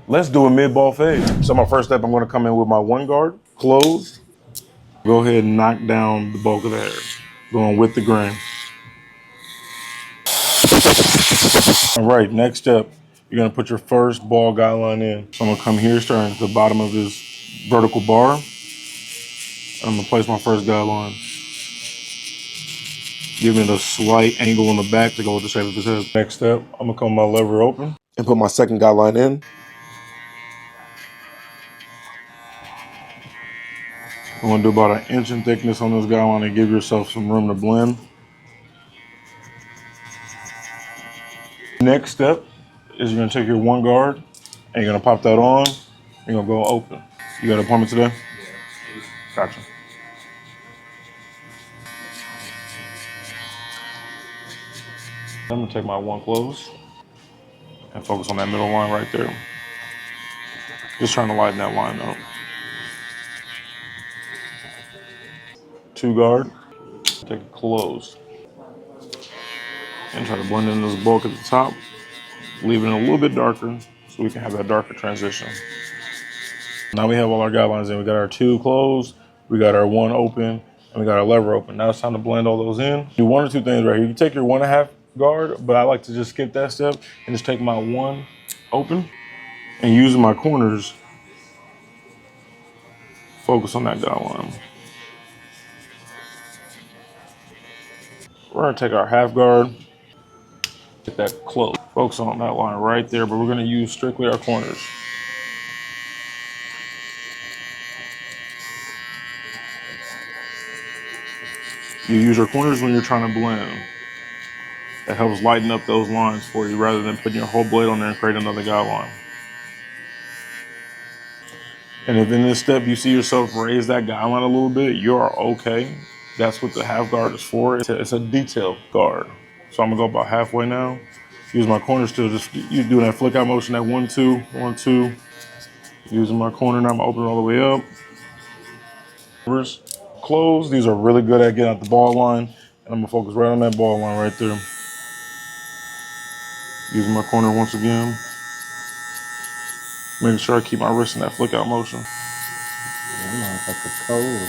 Let's do a mid-ball fade. So my first step, I'm gonna come in with my one guard, closed. Go ahead and knock down the bulk of the hair. Going with the grain. All right, next step, you're gonna put your first ball guideline in. So I'm gonna come here, starting at the bottom of this vertical bar. I'm gonna place my first guideline. Give it a slight angle in the back to go with the shape of his head. Next step, I'm gonna come my lever open and put my second guideline in. I'm gonna do about 1 inch in thickness on this guideline and give yourself some room to blend. Next step is you're gonna take your one guard and you're gonna pop that on. You're gonna go open. You got an appointment today? Gotcha. I'm gonna take my one close and focus on that middle line right there. Just trying to lighten that line up. Two guard, take it close. And try to blend in this bulk at the top, leaving it a little bit darker so we can have that darker transition. Now we have all our guidelines in. We got our two closed, we got our one open, and we got our lever open. Now it's time to blend all those in. Do one or two things right here. You can take your 1.5 guard, but I like to just skip that step and just take my one open and using my corners, focus on that guideline. We're gonna take our half guard, get that close. Focus on that line right there, but we're gonna use strictly our corners. You use your corners when you're trying to blend. That helps lighten up those lines for you rather than putting your whole blade on there and create another guideline. And if in this step you see yourself raise that guideline a little bit, you are okay. That's what the half guard is for. It's a detail guard. So I'm gonna go about halfway now. Use my corners to just, you doing that flick out motion, that 1, 2, 1, 2. Using my corner now, I'm gonna open it all the way up. Close, these are really good at getting out the ball line. And I'm gonna focus right on that ball line right there. Using my corner once again. Making sure I keep my wrist in that flick out motion.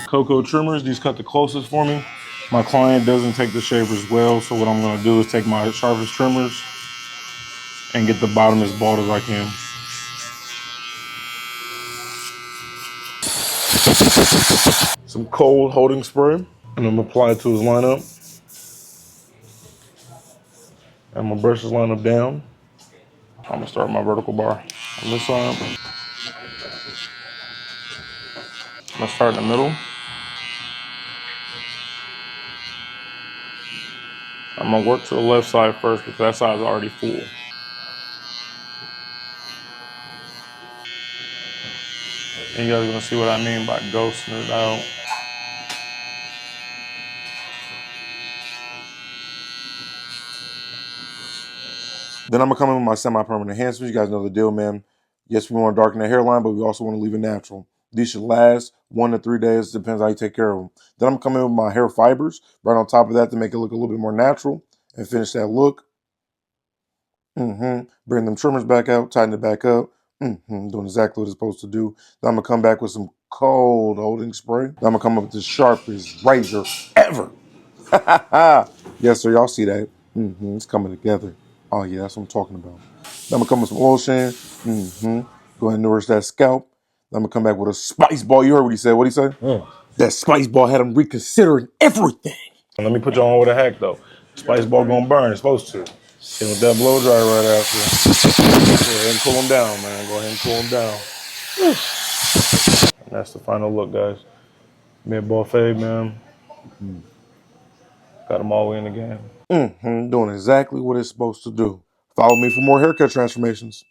Coco trimmers, these cut the closest for me. My client doesn't take the shaver as well, so what I'm gonna do is take my sharpest trimmers and get the bottom as bald as I can. Some cold holding spray, and I'm gonna apply it to his lineup. I'm gonna brush his lineup down. I'm gonna start my vertical bar on this side. I'm gonna start in the middle. I'm gonna work to the left side first because that side is already full. And you guys are gonna see what I mean by ghosting it out. Then I'm gonna come in with my semi-permanent enhancements. You guys know the deal, man. Yes, we want to darken the hairline, but we also want to leave it natural. These should last 1 to 3 days. Depends how you take care of them. Then I'm coming in with my hair fibers right on top of that to make it look a little bit more natural and finish that look. Bring them trimmers back out, tighten it back up. Doing exactly what it's supposed to do. Then I'm gonna come back with some cold holding spray. Then I'm gonna come up with the sharpest razor ever. Yes, sir. Y'all see that? It's coming together. Oh yeah, that's what I'm talking about. Then I'm gonna come with some lotion. Go ahead and nourish that scalp. Then I'm gonna come back with a spice ball. You heard what he said. What'd he say? That spice ball had him reconsidering everything. Let me put you on with a hack though. Spice ball gonna burn. It's supposed to. Hit with that blow dryer right after. Go ahead and cool them down, man. Go ahead and cool them down. And that's the final look, guys. Mid-ball fade, man. Got them all the way in the game. Doing exactly what it's supposed to do. Follow me for more haircut transformations.